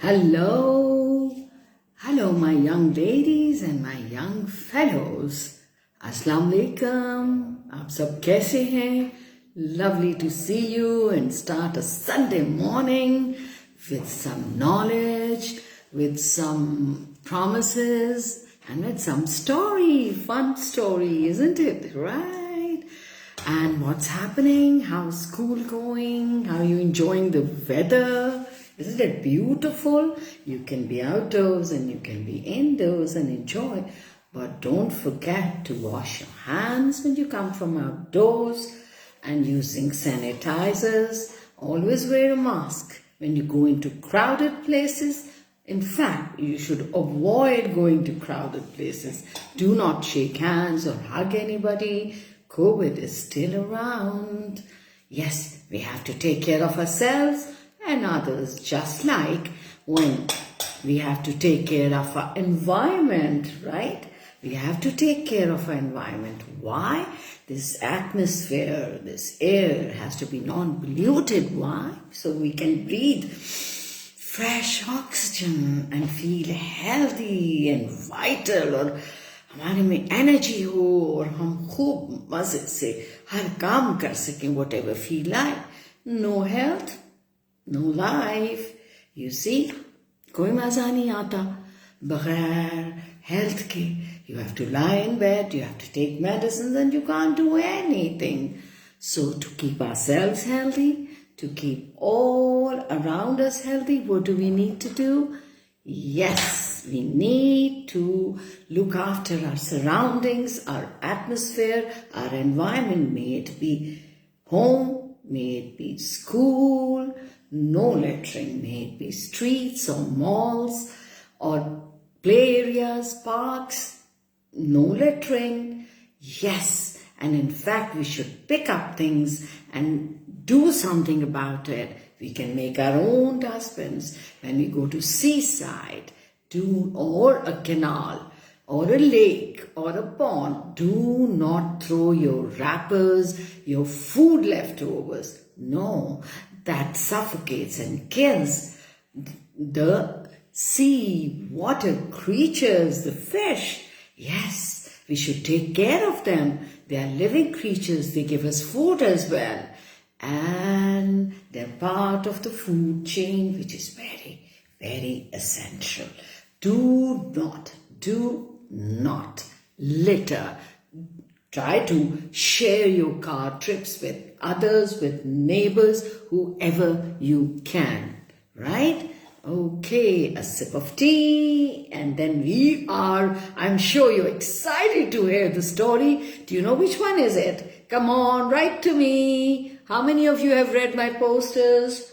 Hello, hello my young ladies and my young fellows. Assalamu alaikum. आप सब कैसे हैं? Lovely to see you and start a Sunday morning with some knowledge, with some promises and with some story, fun story, isn't it? Right? And what's happening? How's school going? How are you enjoying the weather? Isn't it beautiful? You can be outdoors and you can be indoors and enjoy. But don't forget to wash your hands when you come from outdoors and using sanitizers. Always wear a mask when you go into crowded places. In fact, you should avoid going to crowded places. Do not shake hands or hug anybody. COVID is still around. Yes, we have to take care of ourselves and others, just like when we have to take care of our environment, right? We have to take care of our environment. Why? This atmosphere, this air has to be non-polluted. Why? So we can breathe fresh oxygen and feel healthy and vital, और हमारे में energy हो और हम खूब मजे से हर काम कर सकें, whatever feel like. No health, no life. You see, कोई मजा नहीं आता बगैर health के. You have to lie in bed, you have to take medicines, and you can't do anything. So to keep ourselves healthy, to keep all around us healthy, what do we need to do? Yes, we need to look after our surroundings, our atmosphere, our environment. May it be home, may it be school, no littering, may it be streets or malls or play areas, parks, no littering. Yes, and in fact we should pick up things and do something about it. We can make our own dustbins when we go to seaside, or a canal, or a lake, or a pond. Do not throw your wrappers, your food leftovers. No, that suffocates and kills the sea, water creatures, the fish. Yes, we should take care of them. They are living creatures. They give us food as well. And they're part of the food chain, which is very, very essential. Do not litter. Try to share your car trips with others, with neighbors, whoever you can, right? Okay, a sip of tea, and then I'm sure you're excited to hear the story. Do you know which one is it? Come on, write to me. How many of you have read my posters?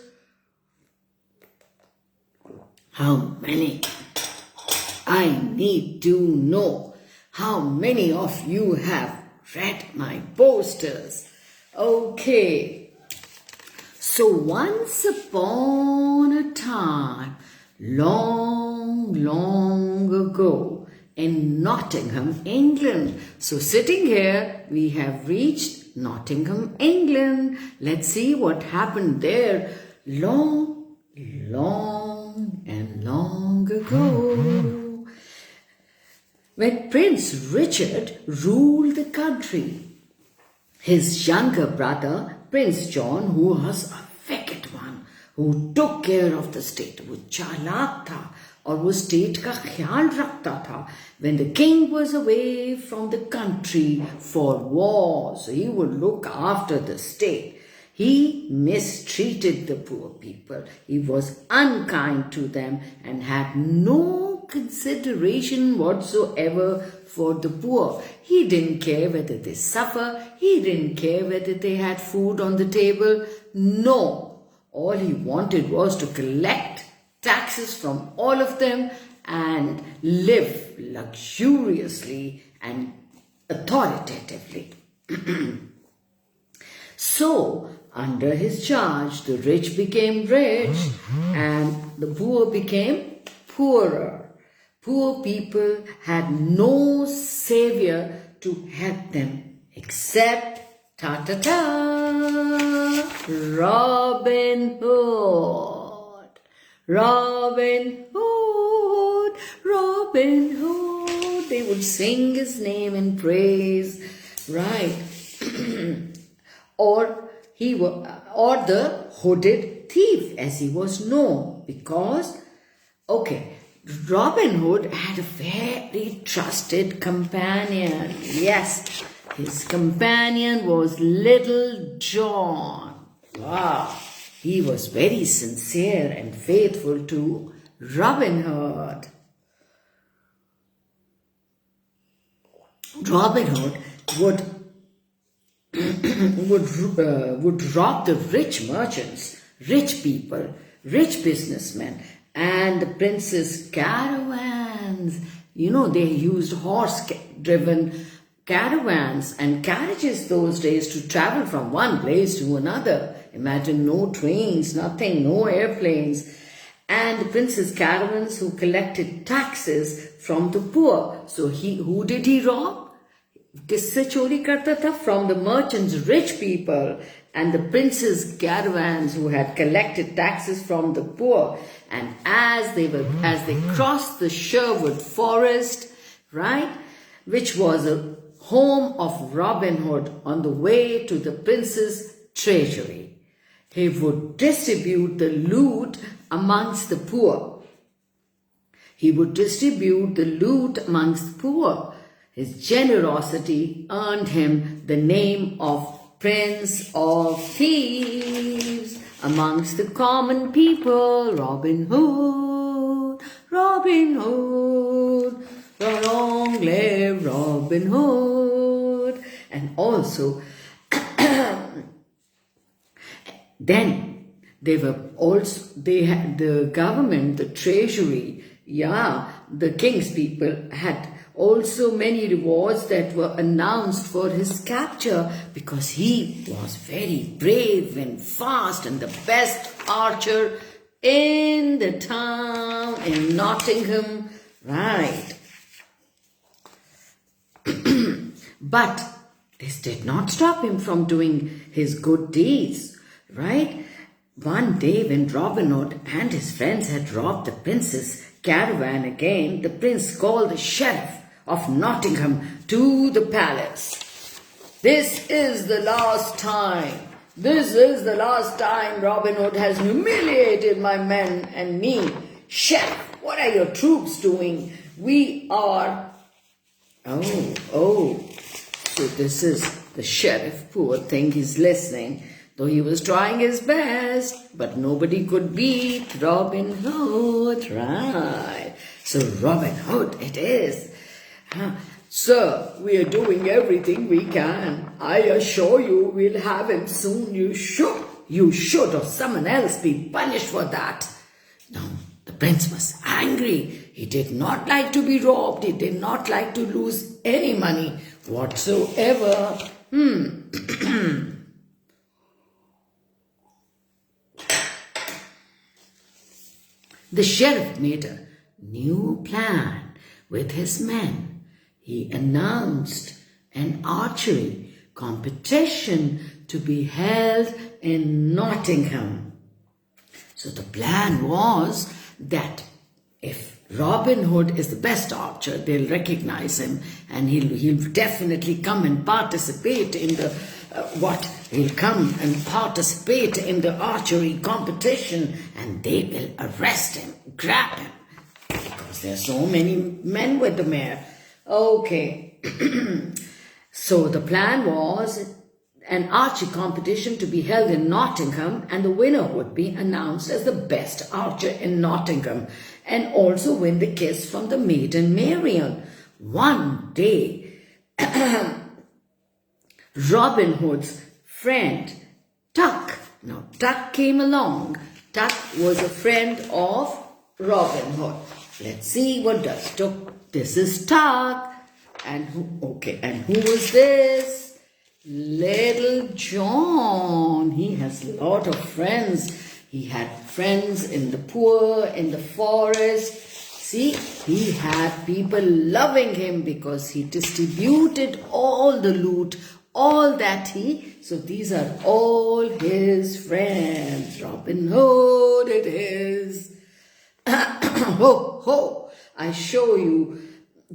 How many? I need to know how many of you have read my posters. Okay. So once upon a time, long, long ago, in Nottingham, England. So sitting here, we have reached Nottingham, England. Let's see what happened there long, long and long ago. When Prince Richard ruled the country, his younger brother, Prince John, who was a wicked one, who took care of the state, वो चालाक था और वो state का ख्याल रखता था. When the king was away from the country for wars, he would look after the state. He mistreated the poor people. He was unkind to them and had no consideration whatsoever for the poor. He didn't care whether they suffer. He didn't care whether they had food on the table. No. All he wanted was to collect taxes from all of them and live luxuriously and authoritatively. So, under his charge, the rich became rich and the poor became poorer. Poor people had no savior to help them except ta-ta-ta, Robin Hood. Robin Hood, Robin Hood. They would sing his name in praise, right? or the hooded thief, as he was known, because, okay, Robin Hood had a very trusted companion. Yes, his companion was Little John. Wow, he was very sincere and faithful to Robin Hood. Robin Hood would rob the rich merchants, rich people, rich businessmen, and the prince's caravans. You know, they used horse-driven caravans and carriages those days to travel from one place to another. Imagine no trains, nothing, no airplanes. And the prince's caravans who collected taxes from the poor. So who did he rob? किससे चोरी करता था? From the merchants, rich people, and the prince's caravans who had collected taxes from the poor. And as they crossed the Sherwood forest, right, which was a home of Robin Hood, on the way to the prince's treasury, he would distribute the loot amongst the poor. He would distribute the loot amongst the poor. His generosity earned him the name of Prince of Thieves amongst the common people. Robin Hood, Robin Hood, long live Robin Hood. And also, then they had the government, the treasury, the king's people had also many rewards that were announced for his capture, because he was very brave and fast and the best archer in the town in Nottingham, right? But this did not stop him from doing his good deeds, right? One day when Robin Hood and his friends had robbed the prince's caravan again, the prince called the sheriff of Nottingham to the palace. This is the last time. This is the last time Robin Hood has humiliated my men and me. Sheriff, what are your troops doing? We are... Oh. So this is the sheriff. Poor thing, he's listening. Though he was trying his best, but nobody could beat Robin Hood, right? So Robin Hood it is. Sir, we are doing everything we can. I assure you we'll have him soon. You should or someone else be punished for that. No, the prince was angry. He did not like to be robbed. He did not like to lose any money whatsoever. The sheriff made a new plan with his men. He announced an archery competition to be held in Nottingham. So the plan was that if Robin Hood is the best archer, they'll recognize him and he'll definitely come and participate in the He'll come and participate in the archery competition, and they will arrest him, grab him, because there are so many men with the mare. Okay, so the plan was an archery competition to be held in Nottingham, and the winner would be announced as the best archer in Nottingham and also win the kiss from the maiden Marian. One day, Robin Hood's friend Tuck. Now Tuck came along. Tuck was a friend of Robin Hood. Let's see what does Tuck. This is Tuck. And who was this? Little John. He has a lot of friends. He had friends in the poor, in the forest. See, he had people loving him because he distributed all the loot, all that so these are all his friends. Robin Hood it is. Ho, ho, I show you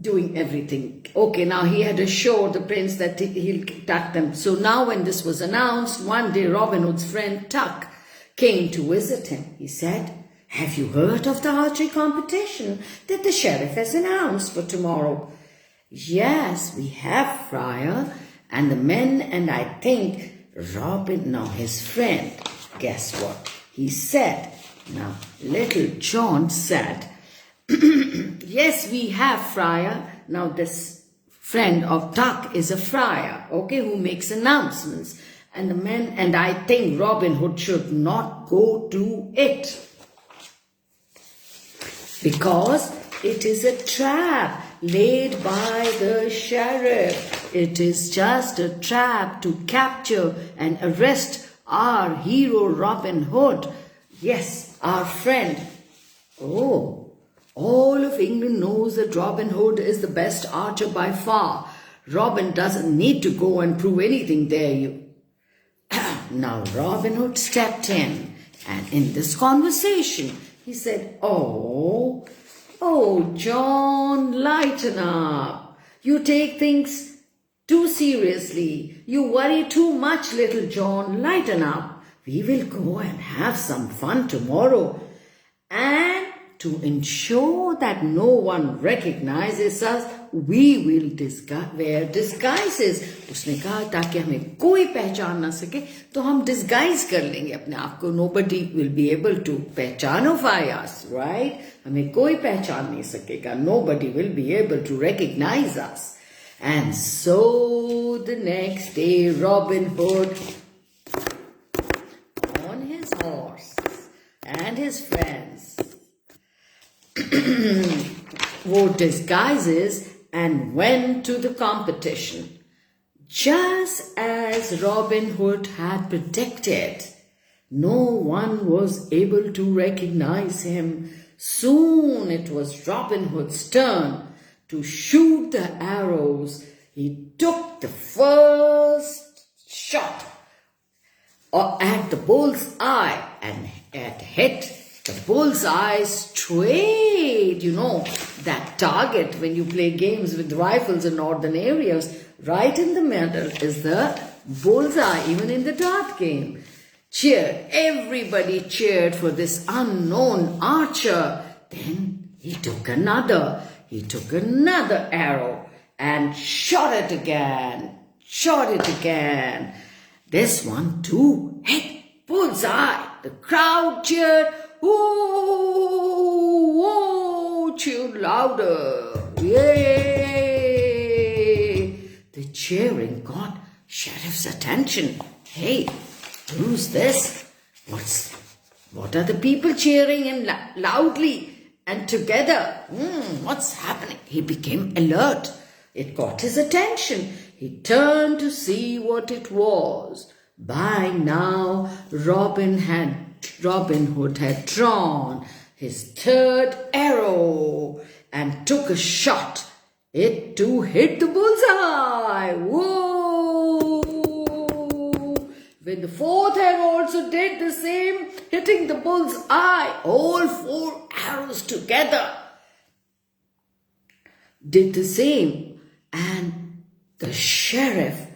doing everything. Okay, now he had assured the prince that he'll tuck them. So now when this was announced, one day Robin Hood's friend Tuck came to visit him. He said, "Have you heard of the archery competition that the sheriff has announced for tomorrow?" "Yes, we have, Friar, and the men and I think Robin," now his friend, guess what he said? Now, little John said, "Yes, we have, Friar." Now, this friend of Tuck is a friar, okay, who makes announcements. And the men and I think Robin Hood should not go to it, because it is a trap laid by the sheriff. It is just a trap to capture and arrest our hero Robin Hood. Yes, our friend. Oh, all of England knows that Robin Hood is the best archer by far. Robin doesn't need to go and prove anything there. Now Robin Hood stepped in, and in this conversation, he said, Oh, John, lighten up. You take things too seriously. You worry too much, little John. Lighten up. We will go and have some fun tomorrow. And to ensure that no one recognizes us, we will wear disguises. उसने कहा ताकि हमें कोई पहचान ना सके, तो हम disguise कर लेंगे अपने आप को. Nobody will be able to पहचानify us, right? हमें कोई पहचान नहीं सकेगा. Nobody will be able to recognize us. And so the next day, Robin Hood, on his horse, and his friends wore disguises and went to the competition. Just as Robin Hood had predicted, no one was able to recognize him. Soon it was Robin Hood's turn to shoot the arrows. He took the first shot at the bull's eye and it hit the bullseye straight. You know, that target when you play games with rifles in northern areas, right in the middle is the bullseye, even in the dart game. Cheered. Everybody cheered for this unknown archer. Then he took another arrow and shot it again. This one too hit bullseye. The crowd cheered. Whoa, cheered louder. Yay! The cheering got Sheriff's attention. Hey, who's this? What are the people cheering and loudly and together? What's happening? He became alert. It got his attention. He turned to see what it was. By now, Robin Hood had drawn his third arrow and took a shot. It too hit the bullseye. Whoa! When the fourth arrow also did the same, hitting the bull's eye, all four arrows together did the same. And the sheriff,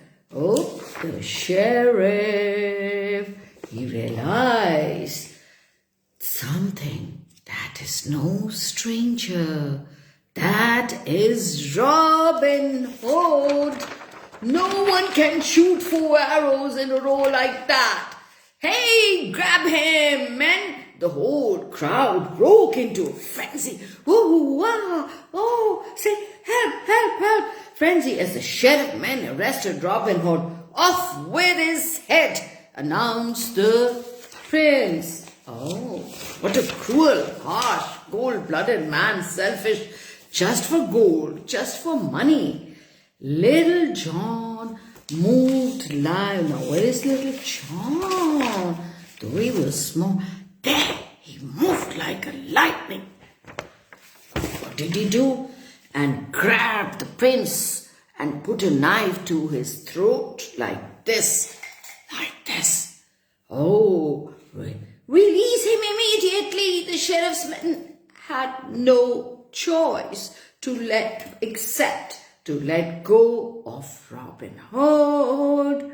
he realized something. That is no stranger. That is Robin Hood. No one can shoot 4 arrows in a row like that. Hey, grab him, men. The whole crowd broke into a frenzy. Say, help. Frenzy as the sheriff men arrested Robin Hood. Off with his head, announced the prince. Oh, what a cruel, harsh, cold-blooded man, selfish, just for gold, just for money. Little John moved live. Now, where is little John? Though he was small, there he moved like a lightning. What did he do? And grabbed the prince and put a knife to his throat like this. Oh, release him immediately, the sheriff's men had no choice except to let go of Robin Hood.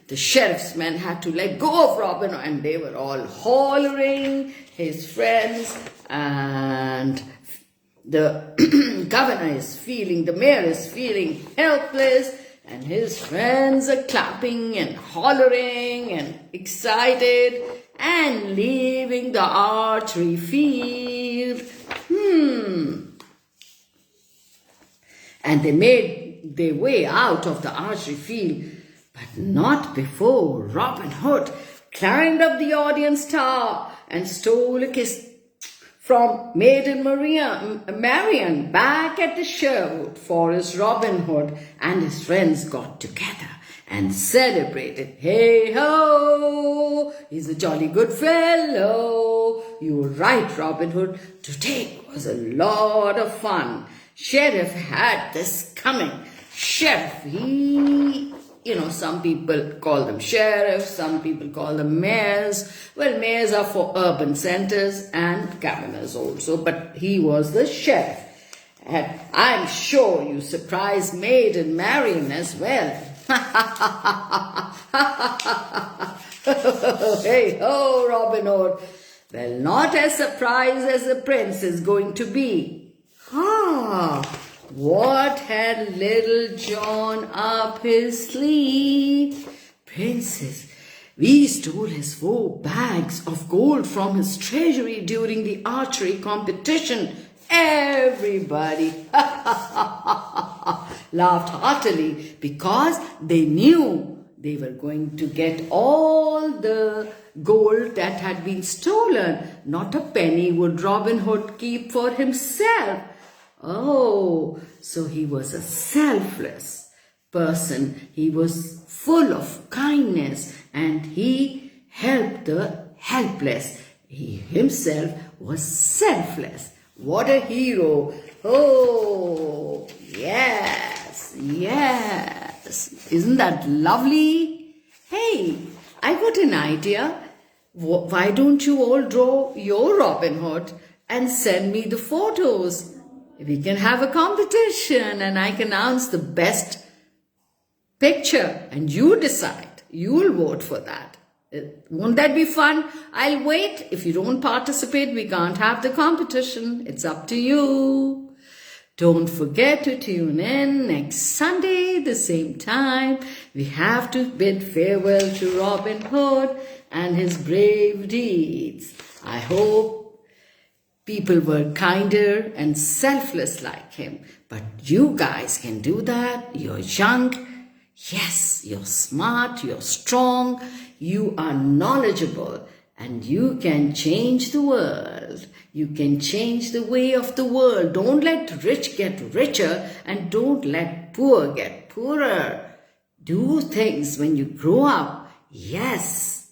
The sheriff's men had to let go of Robin Hood, and they were all hollering, his friends, and the the mayor is feeling helpless, and his friends are clapping and hollering and excited and leaving the archery field. And they made their way out of the archery field, but not before Robin Hood climbed up the audience tower and stole a kiss from Maiden Marian back at the Sherwood Forest. Robin Hood and his friends got together and celebrated. Hey ho, he's a jolly good fellow. You were right, Robin Hood. Today was a lot of fun. Sheriff had this coming. Sheriff, some people call them sheriffs, some people call them mayors. Well, mayors are for urban centers and governors also, but he was the sheriff. And I'm sure you surprised Maiden Marian as well. Hey ho, Robin Hood. Well, not as surprised as the prince is going to be. What had little John up his sleeve? Princess, we stole his 4 bags of gold from his treasury during the archery competition. Everybody laughed heartily because they knew they were going to get all the gold that had been stolen. Not a penny would Robin Hood keep for himself. Oh, so he was a selfless person. He was full of kindness and he helped the helpless. He himself was selfless. What a hero. Oh, yes, yes. Isn't that lovely? Hey, I got an idea. Why don't you all draw your Robin Hood and send me the photos? We can have a competition and I can announce the best picture and you decide. You'll vote for that. Won't that be fun? I'll wait. If you don't participate, we can't have the competition. It's up to you. Don't forget to tune in next Sunday, the same time. We have to bid farewell to Robin Hood and his brave deeds. I hope people were kinder and selfless like him. But you guys can do that. You're young. Yes, you're smart. You're strong. You are knowledgeable. And you can change the world. You can change the way of the world. Don't let rich get richer and don't let poor get poorer. Do things when you grow up. Yes,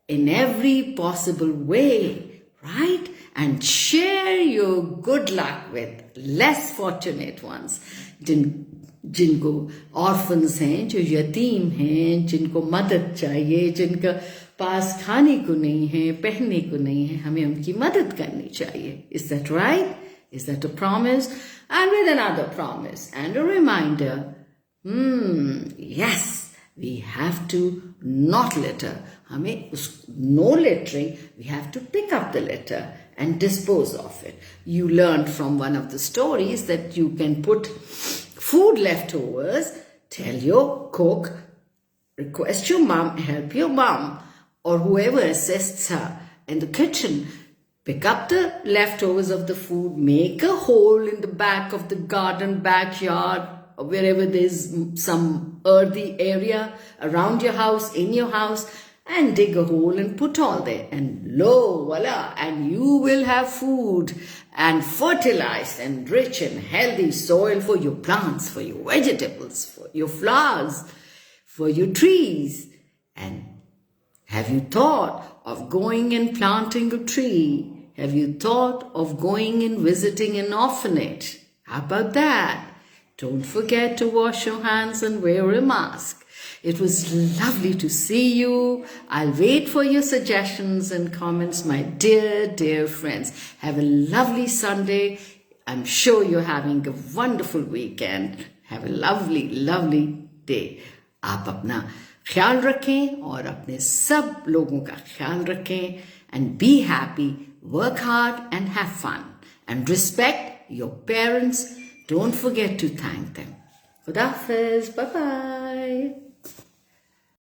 in every possible way. Right? And share your good luck with less fortunate ones. जिनको orphans हैं, जो यतीम हैं, जिनको मदद चाहिए, जिनका पास खाने को नहीं है, पहनने को नहीं है, हमें उनकी मदद करनी चाहिए. Is that right? Is that a promise? And with another promise and a reminder. Yes, we have to not litter. No littering. We have to pick up the litter and dispose of it. You learned from one of the stories that you can put food leftovers, tell your cook, request your mom, help your mom, or whoever assists her in the kitchen. Pick up the leftovers of the food, make a hole in the back of the garden, backyard, or wherever there's some earthy area around your house, in your house, and dig a hole and put all there. And lo, voila, and you will have food and fertilized and rich and healthy soil for your plants, for your vegetables, for your flowers, for your trees. And have you thought of going and planting a tree? Have you thought of going and visiting an orphanage? How about that? Don't forget to wash your hands and wear a mask. It was lovely to see you. I'll wait for your suggestions and comments, my dear, dear friends. Have a lovely Sunday. I'm sure you're having a wonderful weekend. Have a lovely, lovely day. आप अपना ख्याल रखें और अपने सब लोगों का ख्याल रखें. And be happy, work hard and have fun. And respect your parents. Don't forget to thank them. Khuda Hafiz. Bye-bye.